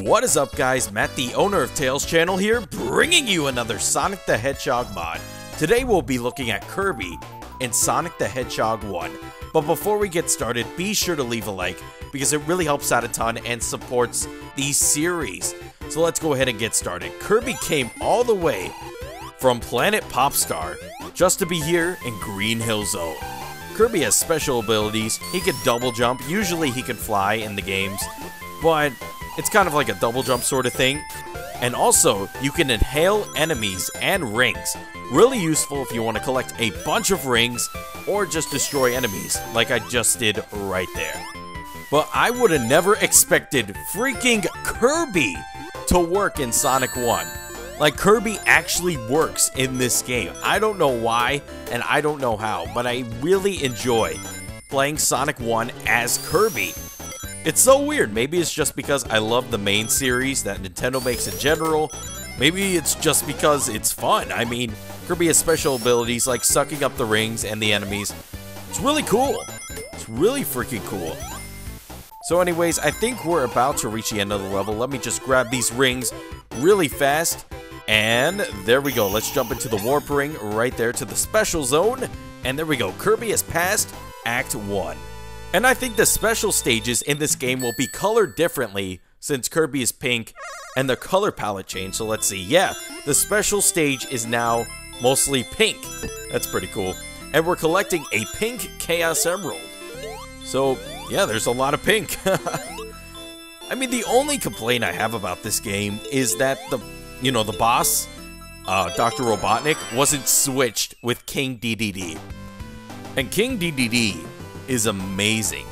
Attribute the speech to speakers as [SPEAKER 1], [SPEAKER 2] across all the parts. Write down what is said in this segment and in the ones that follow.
[SPEAKER 1] What is up, guys? Matt, the owner of Tails channel here, bringing you another Sonic the Hedgehog mod. Today we'll be looking at Kirby in Sonic the Hedgehog 1. But before we get started, be sure to leave a like, because it really helps out a ton and supports the series. So let's go ahead and get started. Kirby came all the way from Planet Popstar just to be here in Green Hill Zone. Kirby has special abilities. He can double jump. Usually he can fly in the games, but it's kind of like a double jump sort of thing. And also, you can inhale enemies and rings. Really useful if you want to collect a bunch of rings or just destroy enemies, like I just did right there. But I would have never expected freaking Kirby to work in Sonic 1. Like, Kirby actually works in this game. I don't know why, and I don't know how, but I really enjoy playing Sonic 1 as Kirby. It's so weird. Maybe it's just because I love the main series that Nintendo makes in general. Maybe it's just because it's fun. I mean, Kirby has special abilities like sucking up the rings and the enemies. It's really cool. It's really freaking cool. So anyways, I think we're about to reach the end of the level. Let me just grab these rings really fast. And there we go. Let's jump into the warp ring right there to the special zone. And there we go. Kirby has passed Act 1. And I think the special stages in this game will be colored differently since Kirby is pink and the color palette changed. So let's see. Yeah, the special stage is now mostly pink. That's pretty cool. And we're collecting a pink Chaos Emerald. So yeah, there's a lot of pink. I mean, the only complaint I have about this game is that the boss, Dr. Robotnik, wasn't switched with King DDD. And King DDD is amazing.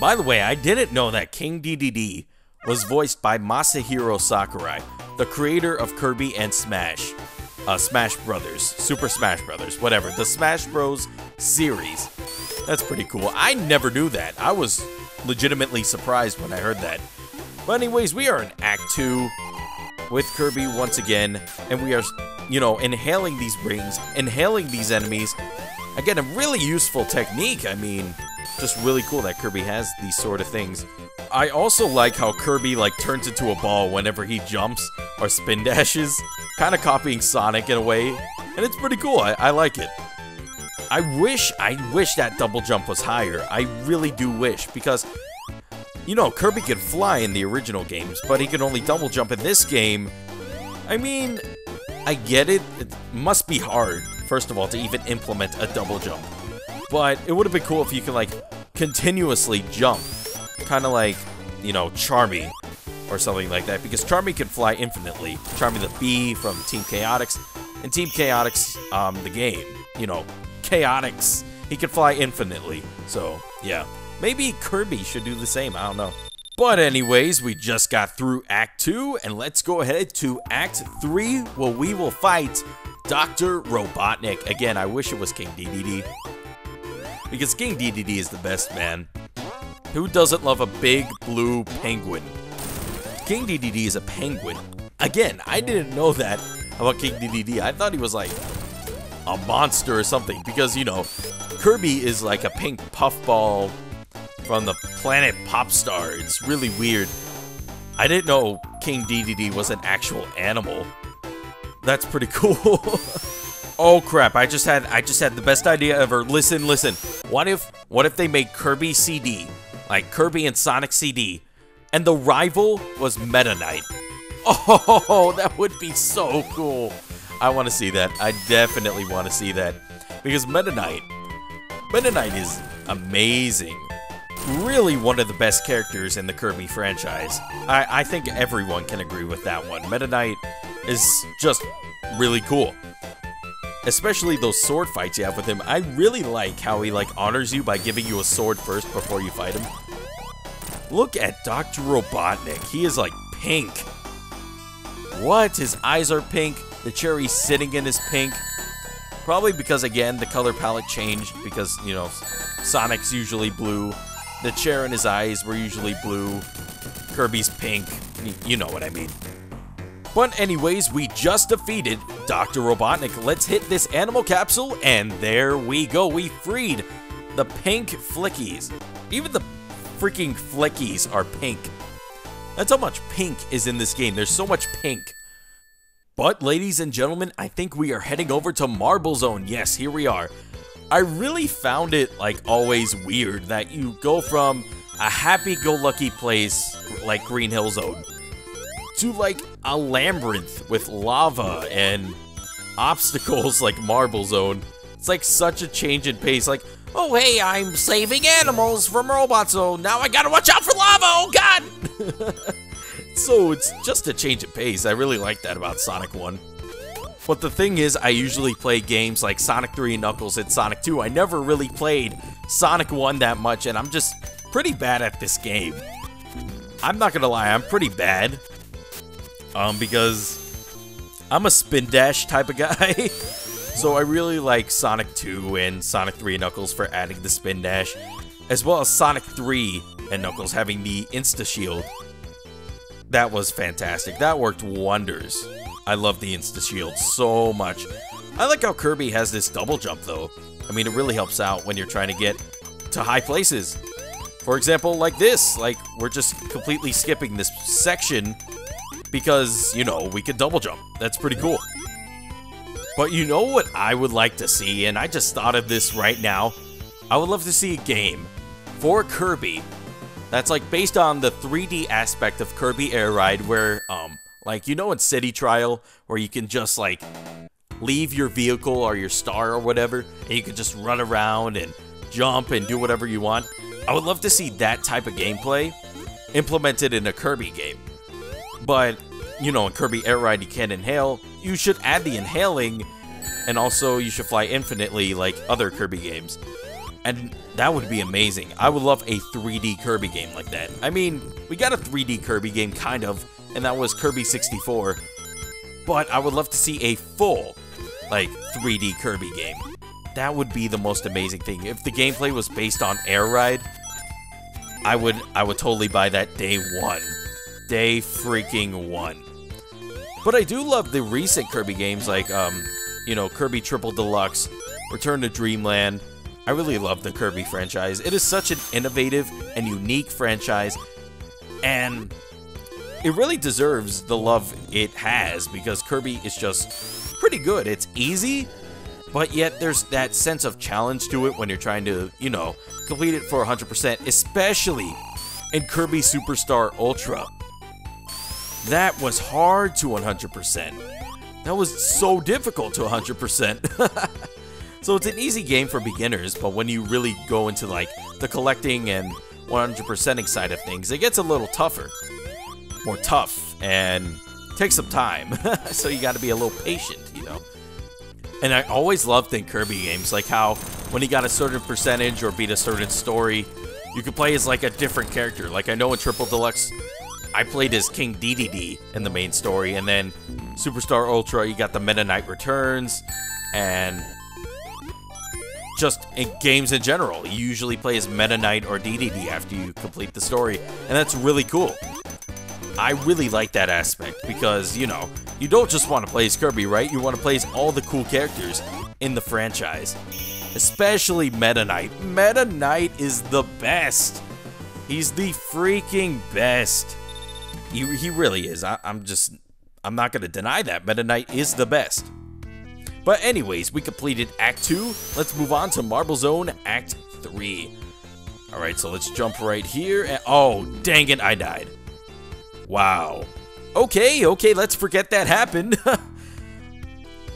[SPEAKER 1] By the way, I didn't know that King DDD was voiced by Masahiro Sakurai, the creator of Kirby and Smash Brothers, Super Smash Brothers, whatever, the Smash Bros. Series. That's pretty cool. I never knew that. I was legitimately surprised when I heard that. But anyways, we are in Act 2 with Kirby once again, and we are, inhaling these rings, inhaling these enemies. Again, a really useful technique. I mean, just really cool that Kirby has these sort of things. I also like how Kirby, turns into a ball whenever he jumps or spin dashes. Kind of copying Sonic in a way, and it's pretty cool. I like it. I wish that double jump was higher. I really do wish, because, Kirby could fly in the original games, but he can only double jump in this game. I mean, I get it. It must be hard, first of all, to even implement a double jump. But it would have been cool if you could, continuously jump. Kind of like, Charmy or something like that. Because Charmy can fly infinitely. Charmy the Bee from Team Chaotix. And Team Chaotix, the game, Chaotix. He can fly infinitely. So, yeah. Maybe Kirby should do the same. I don't know. But anyways, we just got through Act 2, and let's go ahead to Act 3, where we will fight Dr. Robotnik. Again, I wish it was King DDD, because King DDD is the best, man. Who doesn't love a big blue penguin? King DDD is a penguin. Again, I didn't know that about King DDD. I thought he was like a monster or something, because, Kirby is like a pink puffball from the planet Popstar. It's really weird. I didn't know King DDD was an actual animal. That's pretty cool. Oh crap, I just had the best idea ever. Listen. What if they made Kirby CD? Like Kirby and Sonic CD, and the rival was Meta Knight. Oh, that would be so cool. I want to see that. I definitely want to see that, because Meta Knight is amazing. Really one of the best characters in the Kirby franchise. I think everyone can agree with that one. Meta Knight is just really cool. Especially those sword fights you have with him. I really like how he honors you by giving you a sword first before you fight him. Look at Dr. Robotnik. He is pink. What? His eyes are pink. The chair he's sitting in is pink. Probably because, again, the color palette changed, because, Sonic's usually blue. The chair and his eyes were usually blue. Kirby's pink. You know what I mean. But anyways, we just defeated Dr. Robotnik. Let's hit this animal capsule, and there we go. We freed the pink flickies. Even the freaking flickies are pink. That's how much pink is in this game. There's so much pink. But ladies and gentlemen, I think we are heading over to Marble Zone. Yes, here we are. I really found it, like, always weird that you go from a happy-go-lucky place like Green Hill Zone to, like, a labyrinth with lava and obstacles like Marble Zone. It's like such a change in pace. Like, oh hey, I'm saving animals from Robot Zone. Now I gotta watch out for lava. Oh god. So it's just a change of pace. I really like that about Sonic 1. But the thing is, I usually play games like Sonic 3 and Knuckles and Sonic 2. I never really played Sonic 1 that much, and I'm just pretty bad at this game. I'm not gonna lie, I'm pretty bad. Because I'm a spin dash type of guy. So I really like Sonic 2 and Sonic 3 and Knuckles for adding the spin dash, as well as Sonic 3 and Knuckles having the Insta Shield. That was fantastic. That worked wonders. I love the Insta Shield so much. I like how Kirby has this double jump though. I mean, it really helps out when you're trying to get to high places. For example, like this. Like, we're just completely skipping this section because, you know, we could double jump. That's pretty cool. But you know what I would like to see, and I just thought of this right now. I would love to see a game for Kirby that's like based on the 3D aspect of Kirby Air Ride, where like, you know, in City Trial, where you can just like leave your vehicle or your star or whatever, and you can just run around and jump and do whatever you want. I would love to see that type of gameplay implemented in a Kirby game. But, you know, in Kirby Air Ride you can't inhale. You should add the inhaling, and also you should fly infinitely like other Kirby games. And that would be amazing. I would love a 3D Kirby game like that. I mean, we got a 3D Kirby game, kind of, and that was Kirby 64. But I would love to see a full, like, 3D Kirby game. That would be the most amazing thing. If the gameplay was based on Air Ride, I would totally buy that day one. Day freaking one. But I do love the recent Kirby games like, you know, Kirby Triple Deluxe, Return to Dreamland. I really love the Kirby franchise. It is such an innovative and unique franchise, and it really deserves the love it has because Kirby is just pretty good. It's easy, but yet there's that sense of challenge to it when you're trying to, you know, complete it for 100%, especially in Kirby Superstar Ultra. That was hard to 100%. That was so difficult to 100%. So it's an easy game for beginners, but when you really go into like the collecting and 100%ing side of things, it gets a little tougher. More tough, and takes some time. So you gotta be a little patient, you know. And I always loved in Kirby games, like how when he got a certain percentage or beat a certain story, you could play as like a different character. Like I know in Triple Deluxe, I played as King Dedede in the main story, and then Superstar Ultra, you got the Meta Knight Returns, and just in games in general, you usually play as Meta Knight or Dedede after you complete the story, and that's really cool. I really like that aspect because, you know, you don't just want to play as Kirby, right? You want to play as all the cool characters in the franchise, especially Meta Knight. Meta Knight is the best. He's the freaking best. He really is. I'm not going to deny that. Meta Knight is the best. But anyways, we completed Act 2. Let's move on to Marble Zone Act 3. Alright, so let's jump right here. And, oh, dang it, I died. Wow. Okay, let's forget that happened. But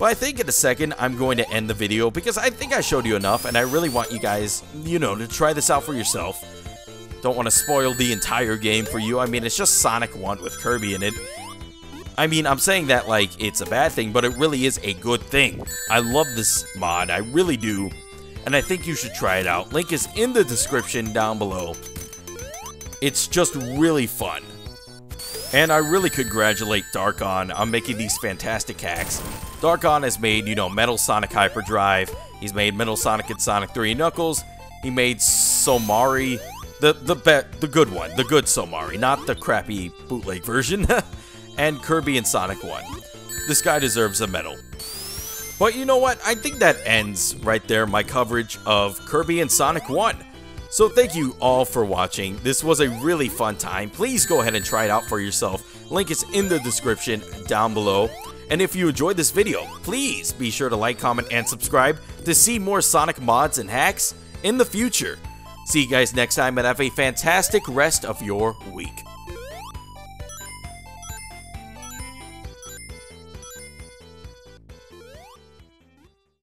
[SPEAKER 1] I think in a second, I'm going to end the video because I think I showed you enough, and I really want you guys, you know, to try this out for yourself. Don't want to spoil the entire game for you. I mean, it's just Sonic 1 with Kirby in it. I mean, I'm saying that like it's a bad thing, but it really is a good thing. I love this mod, I really do, and I think you should try it out. Link is in the description down below. It's just really fun. And I really congratulate Darkon on making these fantastic hacks. Darkon has made, you know, Metal Sonic Hyperdrive. He's made Metal Sonic and Sonic 3 Knuckles. He made Somari, the good one, the good Somari, not the crappy bootleg version. And Kirby and Sonic 1. This guy deserves a medal. But you know what? I think that ends right there my coverage of Kirby and Sonic 1. So thank you all for watching. This was a really fun time. Please go ahead and try it out for yourself. Link is in the description down below. And if you enjoyed this video, please be sure to like, comment, and subscribe to see more Sonic mods and hacks in the future. See you guys next time, and have a fantastic rest of your week.